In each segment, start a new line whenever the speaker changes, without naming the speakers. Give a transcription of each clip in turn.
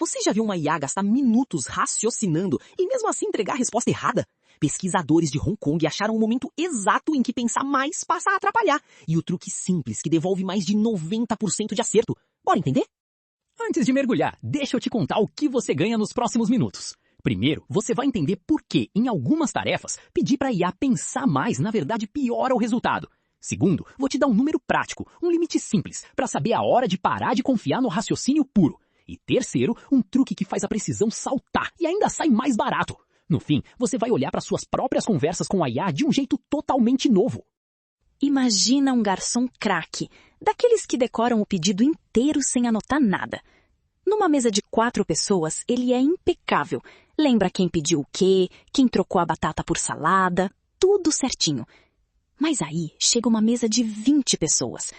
Você já viu uma IA gastar minutos raciocinando e mesmo assim entregar a resposta errada? Pesquisadores de Hong Kong acharam o momento exato em que pensar mais passa a atrapalhar. E o truque simples que devolve mais de 90% de acerto. Bora entender?
Antes de mergulhar, deixa eu te contar o que você ganha nos próximos minutos. Primeiro, você vai entender por que, em algumas tarefas, pedir para a IA pensar mais na verdade piora o resultado. Segundo, vou te dar um número prático, um limite simples, para saber a hora de parar de confiar no raciocínio puro. E terceiro, um truque que faz a precisão saltar e ainda sai mais barato. No fim, você vai olhar para suas próprias conversas com a IA de um jeito totalmente novo.
Imagina um garçom craque, daqueles que decoram o pedido inteiro sem anotar nada. Numa mesa de 4 pessoas, ele é impecável. Lembra quem pediu o quê, quem trocou a batata por salada, tudo certinho. Mas aí chega uma mesa de 20 pessoas.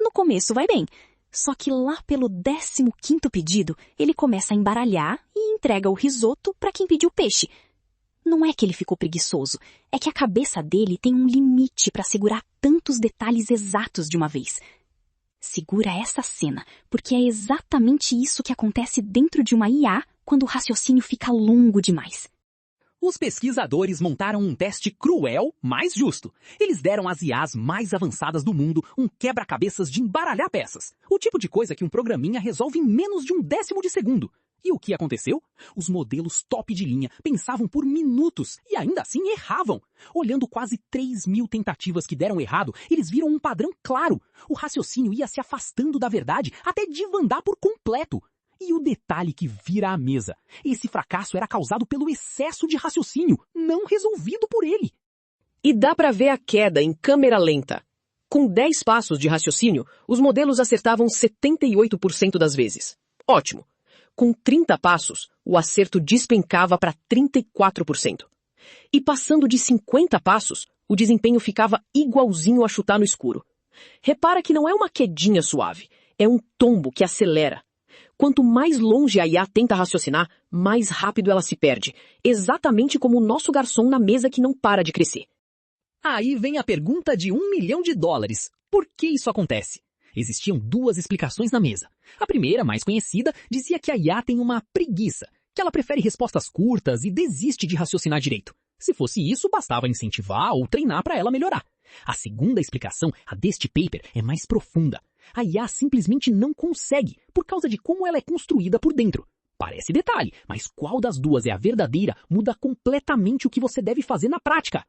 No começo vai bem, só que lá pelo 15º pedido, ele começa a embaralhar e entrega o risoto para quem pediu peixe. Não é que ele ficou preguiçoso, é que a cabeça dele tem um limite para segurar tantos detalhes exatos de uma vez. Segura essa cena, porque é exatamente isso que acontece dentro de uma IA quando o raciocínio fica longo demais.
Os pesquisadores montaram um teste cruel, mas justo. Eles deram às IAs mais avançadas do mundo um quebra-cabeças de embaralhar peças. O tipo de coisa que um programinha resolve em menos de 1/10 de segundo. E o que aconteceu? Os modelos top de linha pensavam por minutos e ainda assim erravam. Olhando quase 3.000 tentativas que deram errado, eles viram um padrão claro. O raciocínio ia se afastando da verdade até desvandar por completo. E o detalhe que vira a mesa. Esse fracasso era causado pelo excesso de raciocínio, não resolvido por ele.
E dá para ver a queda em câmera lenta. Com 10 passos de raciocínio, os modelos acertavam 78% das vezes. Ótimo! Com 30 passos, o acerto despencava para 34%. E passando de 50 passos, o desempenho ficava igualzinho a chutar no escuro. Repara que não é uma quedinha suave, é um tombo que acelera. Quanto mais longe a IA tenta raciocinar, mais rápido ela se perde. Exatamente como o nosso garçom na mesa que não para de crescer.
Aí vem a pergunta de $1 milhão. Por que isso acontece? Existiam 2 explicações na mesa. A primeira, mais conhecida, dizia que a IA tem uma preguiça, que ela prefere respostas curtas e desiste de raciocinar direito. Se fosse isso, bastava incentivar ou treinar para ela melhorar. A segunda explicação, a deste paper, é mais profunda. A IA simplesmente não consegue, por causa de como ela é construída por dentro. Parece detalhe, mas qual das duas é a verdadeira muda completamente o que você deve fazer na prática.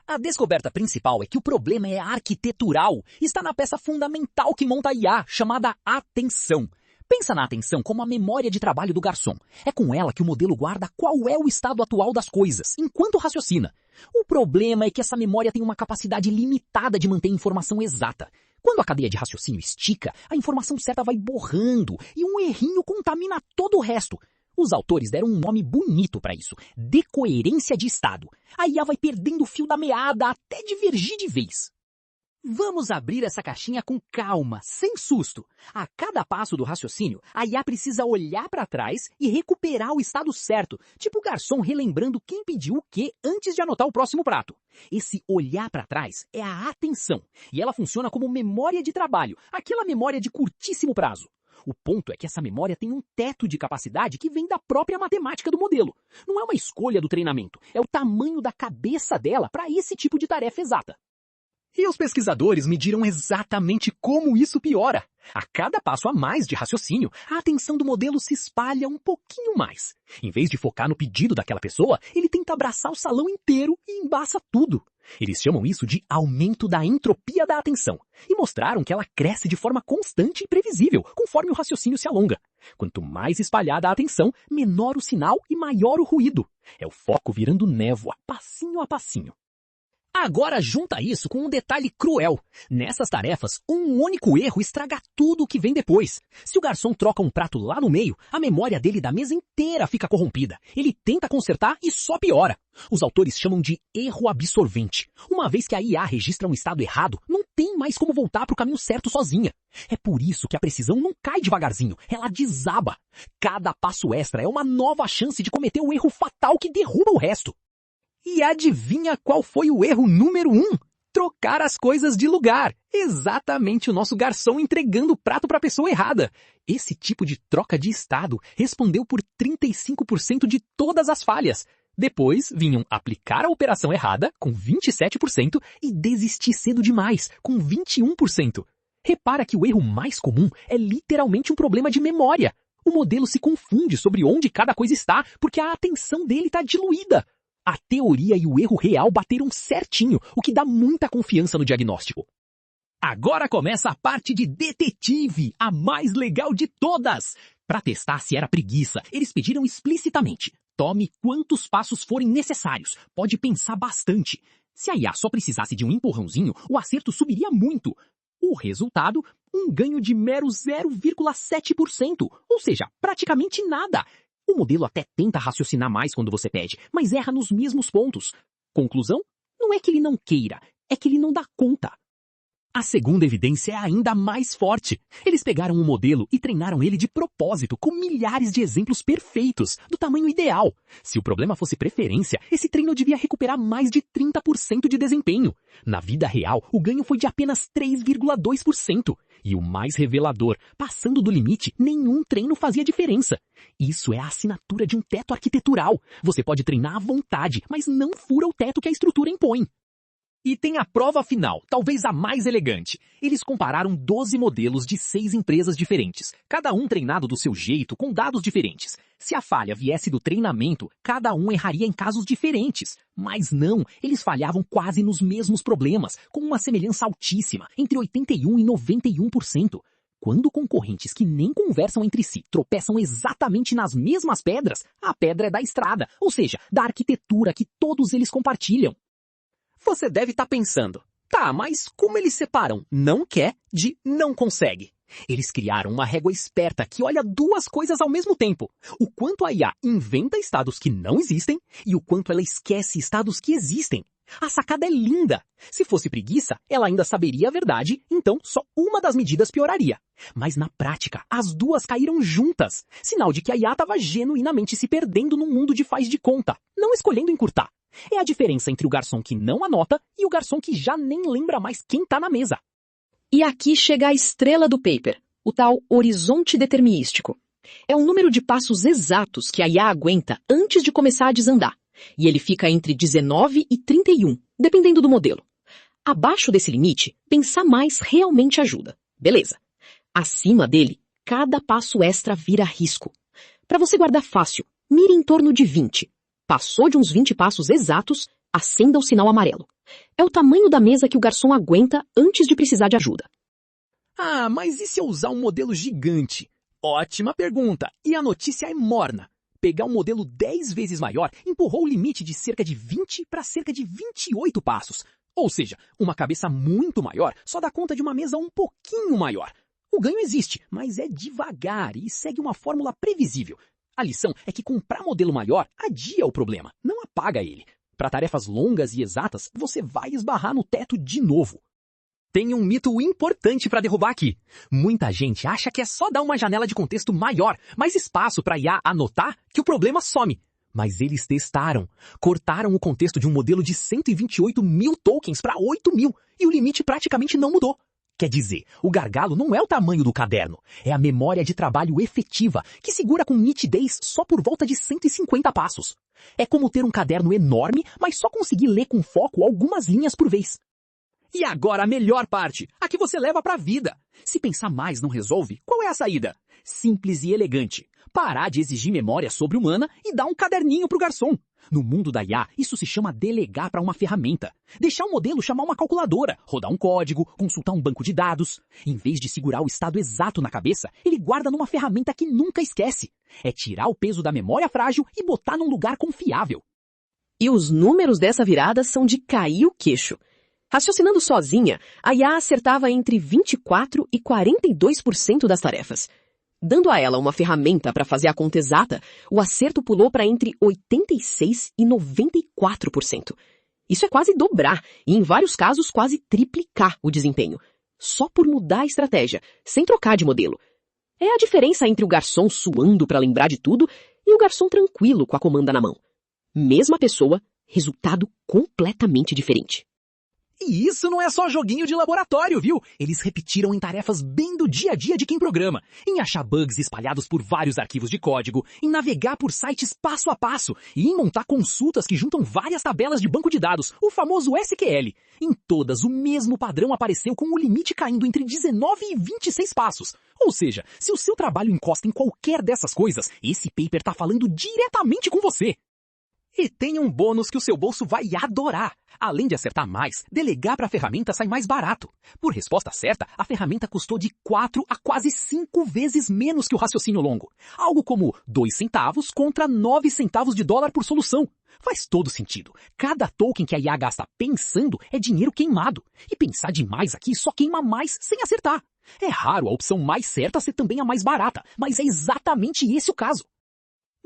A descoberta principal é que o problema é arquitetural. Está na peça fundamental que monta a IA, chamada atenção. Pensa na atenção como a memória de trabalho do garçom. É com ela que o modelo guarda qual é o estado atual das coisas, enquanto raciocina. O problema é que essa memória tem uma capacidade limitada de manter informação exata. Quando a cadeia de raciocínio estica, a informação certa vai borrando e um errinho contamina todo o resto. Os autores deram um nome bonito para isso, decoerência de estado. A IA vai perdendo o fio da meada até divergir de vez. Vamos abrir essa caixinha com calma, sem susto. A cada passo do raciocínio, a IA precisa olhar para trás e recuperar o estado certo, tipo o garçom relembrando quem pediu o quê antes de anotar o próximo prato. Esse olhar para trás é a atenção, e ela funciona como memória de trabalho, aquela memória de curtíssimo prazo. O ponto é que essa memória tem um teto de capacidade que vem da própria matemática do modelo. Não é uma escolha do treinamento, é o tamanho da cabeça dela para esse tipo de tarefa exata. E os pesquisadores mediram exatamente como isso piora. A cada passo a mais de raciocínio, a atenção do modelo se espalha um pouquinho mais. Em vez de focar no pedido daquela pessoa, ele tenta abraçar o salão inteiro e embaça tudo. Eles chamam isso de aumento da entropia da atenção. E mostraram que ela cresce de forma constante e previsível, conforme o raciocínio se alonga. Quanto mais espalhada a atenção, menor o sinal e maior o ruído. É o foco virando névoa, passinho a passinho. Agora junta isso com um detalhe cruel. Nessas tarefas, um único erro estraga tudo o que vem depois. Se o garçom troca um prato lá no meio, a memória dele da mesa inteira fica corrompida. Ele tenta consertar e só piora. Os autores chamam de erro absorvente. Uma vez que a IA registra um estado errado, não tem mais como voltar para o caminho certo sozinha. É por isso que a precisão não cai devagarzinho, ela desaba. Cada passo extra é uma nova chance de cometer o erro fatal que derruba o resto. E adivinha qual foi o erro número 1? trocar as coisas de lugar. Exatamente o nosso garçom entregando o prato para a pessoa errada. Esse tipo de troca de estado respondeu por 35% de todas as falhas. Depois vinham aplicar a operação errada, com 27%, e desistir cedo demais, com 21%. Repara que o erro mais comum é literalmente um problema de memória. O modelo se confunde sobre onde cada coisa está, porque a atenção dele está diluída. A teoria e o erro real bateram certinho, o que dá muita confiança no diagnóstico. Agora começa a parte de detetive, a mais legal de todas. Para testar se era preguiça, eles pediram explicitamente: tome quantos passos forem necessários, pode pensar bastante. Se a IA só precisasse de um empurrãozinho, o acerto subiria muito. O resultado, um ganho de mero 0,7%, ou seja, praticamente nada. O modelo até tenta raciocinar mais quando você pede, mas erra nos mesmos pontos. Conclusão? Não é que ele não queira, é que ele não dá conta. A segunda evidência é ainda mais forte. Eles pegaram um modelo e treinaram ele de propósito, com milhares de exemplos perfeitos, do tamanho ideal. Se o problema fosse preferência, esse treino devia recuperar mais de 30% de desempenho. Na vida real, o ganho foi de apenas 3,2%. E o mais revelador, passando do limite, nenhum treino fazia diferença. Isso é a assinatura de um teto arquitetural. Você pode treinar à vontade, mas não fura o teto que a estrutura impõe. E tem a prova final, talvez a mais elegante. Eles compararam 12 modelos de 6 empresas diferentes, cada um treinado do seu jeito, com dados diferentes. Se a falha viesse do treinamento, cada um erraria em casos diferentes. Mas não, eles falhavam quase nos mesmos problemas, com uma semelhança altíssima, entre 81% e 91%. Quando concorrentes que nem conversam entre si tropeçam exatamente nas mesmas pedras, a pedra é da estrada, ou seja, da arquitetura que todos eles compartilham. Você deve estar pensando, tá, mas como eles separam não quer de não consegue? Eles criaram uma régua esperta que olha duas coisas ao mesmo tempo. O quanto a IA inventa estados que não existem e o quanto ela esquece estados que existem. A sacada é linda. Se fosse preguiça, ela ainda saberia a verdade, então só uma das medidas pioraria. Mas na prática, as duas caíram juntas. Sinal de que a IA estava genuinamente se perdendo num mundo de faz de conta, não escolhendo encurtar. É a diferença entre o garçom que não anota e o garçom que já nem lembra mais quem está na mesa.
E aqui chega a estrela do paper, o tal horizonte determinístico. É um número de passos exatos que a IA aguenta antes de começar a desandar. E ele fica entre 19 e 31, dependendo do modelo. Abaixo desse limite, pensar mais realmente ajuda. Beleza. Acima dele, cada passo extra vira risco. Para você guardar fácil, mire em torno de 20. Passou de uns 20 passos exatos, acenda o sinal amarelo. É o tamanho da mesa que o garçom aguenta antes de precisar de ajuda.
Ah, mas e se eu usar um modelo gigante? Ótima pergunta. E a notícia é morna. Pegar um modelo 10 vezes maior empurrou o limite de cerca de 20 para cerca de 28 passos. Ou seja, uma cabeça muito maior só dá conta de uma mesa um pouquinho maior. O ganho existe, mas é devagar e segue uma fórmula previsível. A lição é que comprar modelo maior adia o problema, não apaga ele. Para tarefas longas e exatas, você vai esbarrar no teto de novo. Tem um mito importante para derrubar aqui. Muita gente acha que é só dar uma janela de contexto maior, mais espaço para IA anotar, que o problema some. Mas eles testaram. Cortaram o contexto de um modelo de 128 mil tokens para 8 mil, e o limite praticamente não mudou. Quer dizer, o gargalo não é o tamanho do caderno, é a memória de trabalho efetiva, que segura com nitidez só por volta de 150 passos. É como ter um caderno enorme, mas só conseguir ler com foco algumas linhas por vez. E agora a melhor parte, a que você leva para a vida. Se pensar mais não resolve, qual é a saída? Simples e elegante. Parar de exigir memória sobre-humana e dar um caderninho pro garçom. No mundo da IA, isso se chama delegar para uma ferramenta. Deixar um modelo chamar uma calculadora, rodar um código, consultar um banco de dados. Em vez de segurar o estado exato na cabeça, ele guarda numa ferramenta que nunca esquece. É tirar o peso da memória frágil e botar num lugar confiável.
E os números dessa virada são de cair o queixo. Raciocinando sozinha, a IA acertava entre 24% e 42% das tarefas. Dando a ela uma ferramenta para fazer a conta exata, o acerto pulou para entre 86% e 94%. Isso é quase dobrar e, em vários casos, quase triplicar o desempenho. Só por mudar a estratégia, sem trocar de modelo. É a diferença entre o garçom suando para lembrar de tudo e o garçom tranquilo com a comanda na mão. Mesma pessoa, resultado completamente diferente.
E isso não é só joguinho de laboratório, viu? Eles repetiram em tarefas bem do dia a dia de quem programa, em achar bugs espalhados por vários arquivos de código, em navegar por sites passo a passo e em montar consultas que juntam várias tabelas de banco de dados, o famoso SQL. Em todas, o mesmo padrão apareceu com o limite caindo entre 19 e 26 passos. Ou seja, se o seu trabalho encosta em qualquer dessas coisas, esse paper está falando diretamente com você. E tem um bônus que o seu bolso vai adorar. Além de acertar mais, delegar para a ferramenta sai mais barato. Por resposta certa, a ferramenta custou de 4 a quase 5 vezes menos que o raciocínio longo. Algo como 2 centavos contra 9 centavos de dólar por solução. Faz todo sentido. Cada token que a IA gasta pensando é dinheiro queimado. E pensar demais aqui só queima mais sem acertar. É raro a opção mais certa ser também a mais barata, mas é exatamente esse o caso.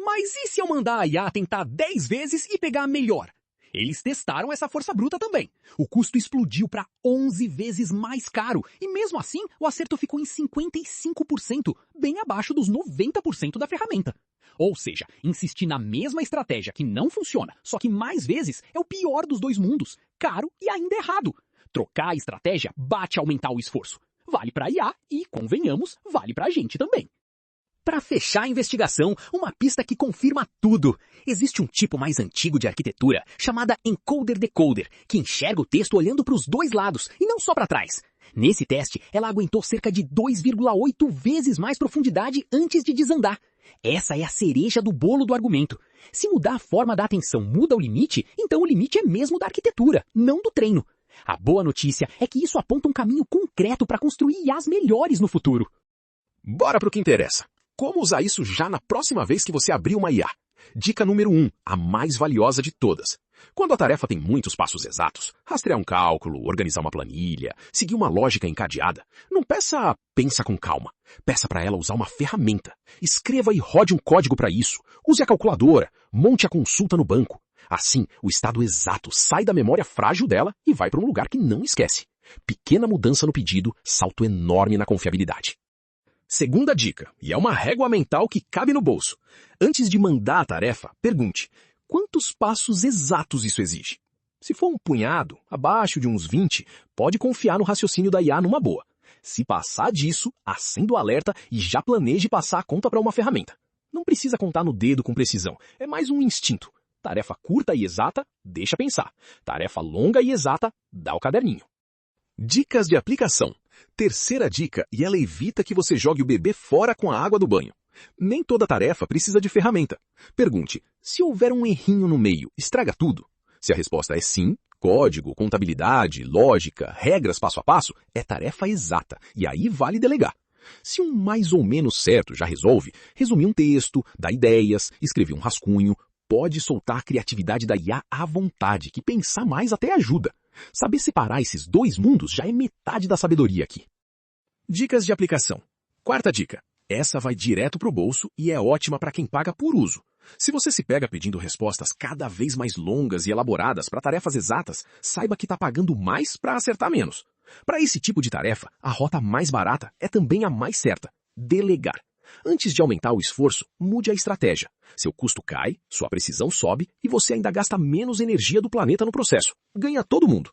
Mas e se eu mandar a IA tentar 10 vezes e pegar a melhor? Eles testaram essa força bruta também. O custo explodiu para 11 vezes mais caro. E mesmo assim, o acerto ficou em 55%, bem abaixo dos 90% da ferramenta. Ou seja, insistir na mesma estratégia que não funciona, só que mais vezes, é o pior dos dois mundos. Caro e ainda errado. Trocar a estratégia bate aumentar o esforço. Vale para a IA e, convenhamos, vale para a gente também. Para fechar a investigação, uma pista que confirma tudo. Existe um tipo mais antigo de arquitetura, chamada encoder-decoder, que enxerga o texto olhando para os dois lados, e não só para trás. Nesse teste, ela aguentou cerca de 2,8 vezes mais profundidade antes de desandar. Essa é a cereja do bolo do argumento. Se mudar a forma da atenção muda o limite, então o limite é mesmo da arquitetura, não do treino. A boa notícia é que isso aponta um caminho concreto para construir IAs melhores no futuro.
Bora pro que interessa. Como usar isso já na próxima vez que você abrir uma IA? Dica número 1, a mais valiosa de todas. Quando a tarefa tem muitos passos exatos, rastrear um cálculo, organizar uma planilha, seguir uma lógica encadeada, não pensa com calma. Peça para ela usar uma ferramenta. Escreva e rode um código para isso. Use a calculadora. Monte a consulta no banco. Assim, o estado exato sai da memória frágil dela e vai para um lugar que não esquece. Pequena mudança no pedido, salto enorme na confiabilidade. Segunda dica, e é uma régua mental que cabe no bolso. Antes de mandar a tarefa, pergunte, quantos passos exatos isso exige? Se for um punhado, abaixo de uns 20, pode confiar no raciocínio da IA numa boa. Se passar disso, acenda o alerta e já planeje passar a conta para uma ferramenta. Não precisa contar no dedo com precisão, é mais um instinto. Tarefa curta e exata, deixa pensar. Tarefa longa e exata, dá o caderninho. Dicas de aplicação. Terceira dica, e ela evita que você jogue o bebê fora com a água do banho. Nem toda tarefa precisa de ferramenta. Pergunte, se houver um errinho no meio, estraga tudo? Se a resposta é sim, código, contabilidade, lógica, regras passo a passo, é tarefa exata, e aí vale delegar. Se um mais ou menos certo já resolve, resumir um texto, dar ideias, escrever um rascunho, pode soltar a criatividade da IA à vontade, que pensar mais até ajuda. Saber separar esses dois mundos já é metade da sabedoria aqui. Dicas de aplicação. Quarta dica. Essa vai direto pro bolso e é ótima para quem paga por uso. Se você se pega pedindo respostas cada vez mais longas e elaboradas para tarefas exatas, saiba que está pagando mais para acertar menos. Para esse tipo de tarefa, a rota mais barata é também a mais certa. Delegar. Antes de aumentar o esforço, mude a estratégia. Seu custo cai, sua precisão sobe e você ainda gasta menos energia do planeta no processo. Ganha todo mundo.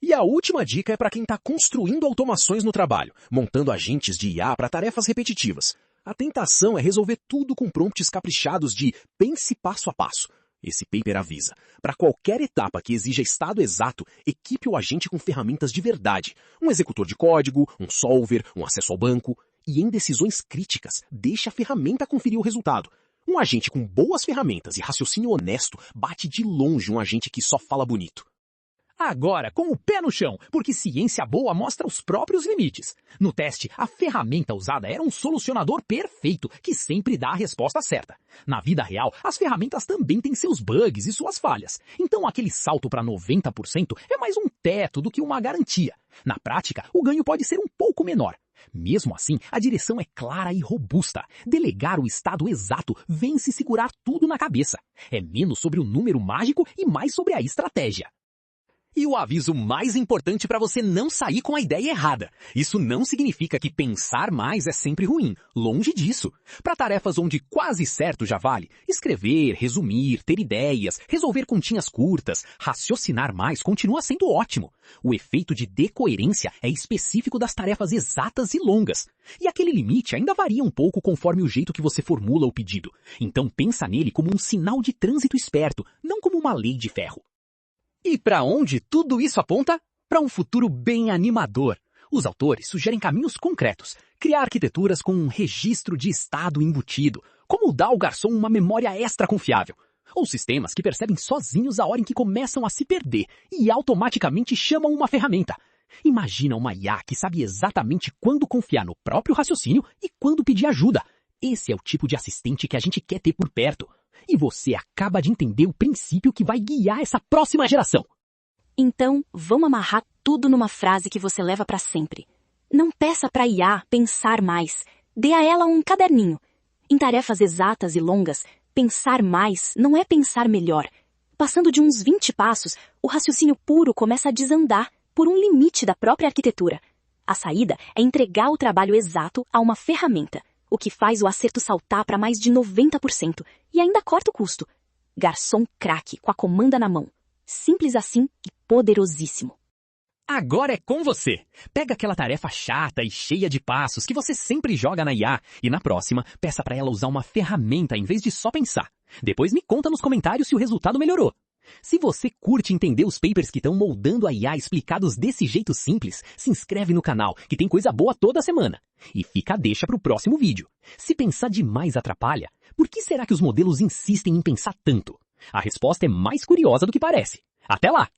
E a última dica é para quem está construindo automações no trabalho, montando agentes de IA para tarefas repetitivas. A tentação é resolver tudo com prompts caprichados de pense passo a passo. Esse paper avisa. Para qualquer etapa que exija estado exato, equipe o agente com ferramentas de verdade. Um executor de código, um solver, um acesso ao banco. E em decisões críticas, deixe a ferramenta conferir o resultado. Um agente com boas ferramentas e raciocínio honesto bate de longe um agente que só fala bonito.
Agora, com o pé no chão, porque ciência boa mostra os próprios limites. No teste, a ferramenta usada era um solucionador perfeito, que sempre dá a resposta certa. Na vida real, as ferramentas também têm seus bugs e suas falhas. Então aquele salto para 90% é mais um teto do que uma garantia. Na prática, o ganho pode ser um pouco menor. Mesmo assim, a direção é clara e robusta. Delegar o estado exato vem se segurar tudo na cabeça. É menos sobre o número mágico e mais sobre a estratégia. E o aviso mais importante para você não sair com a ideia errada. Isso não significa que pensar mais é sempre ruim. Longe disso. Para tarefas onde quase certo já vale, escrever, resumir, ter ideias, resolver continhas curtas, raciocinar mais continua sendo ótimo. O efeito de decoerência é específico das tarefas exatas e longas. E aquele limite ainda varia um pouco conforme o jeito que você formula o pedido. Então pensa nele como um sinal de trânsito esperto, não como uma lei de ferro. E para onde tudo isso aponta? Para um futuro bem animador. Os autores sugerem caminhos concretos. Criar arquiteturas com um registro de estado embutido, como dar ao garçom uma memória extra confiável. Ou sistemas que percebem sozinhos a hora em que começam a se perder e automaticamente chamam uma ferramenta. Imagina uma IA que sabe exatamente quando confiar no próprio raciocínio e quando pedir ajuda. Esse é o tipo de assistente que a gente quer ter por perto. E você acaba de entender o princípio que vai guiar essa próxima geração.
Então, vamos amarrar tudo numa frase que você leva para sempre. Não peça para a IA pensar mais. Dê a ela um caderninho. Em tarefas exatas e longas, pensar mais não é pensar melhor. Passando de uns 20 passos, o raciocínio puro começa a desandar por um limite da própria arquitetura. A saída é entregar o trabalho exato a uma ferramenta, o que faz o acerto saltar para mais de 90% e ainda corta o custo. Garçom craque com a comanda na mão. Simples assim e poderosíssimo.
Agora é com você. Pega aquela tarefa chata e cheia de passos que você sempre joga na IA e na próxima peça para ela usar uma ferramenta em vez de só pensar. Depois me conta nos comentários se o resultado melhorou. Se você curte entender os papers que estão moldando a IA explicados desse jeito simples, se inscreve no canal, que tem coisa boa toda semana. E fica a deixa para o próximo vídeo. Se pensar demais atrapalha, por que será que os modelos insistem em pensar tanto? A resposta é mais curiosa do que parece. Até lá!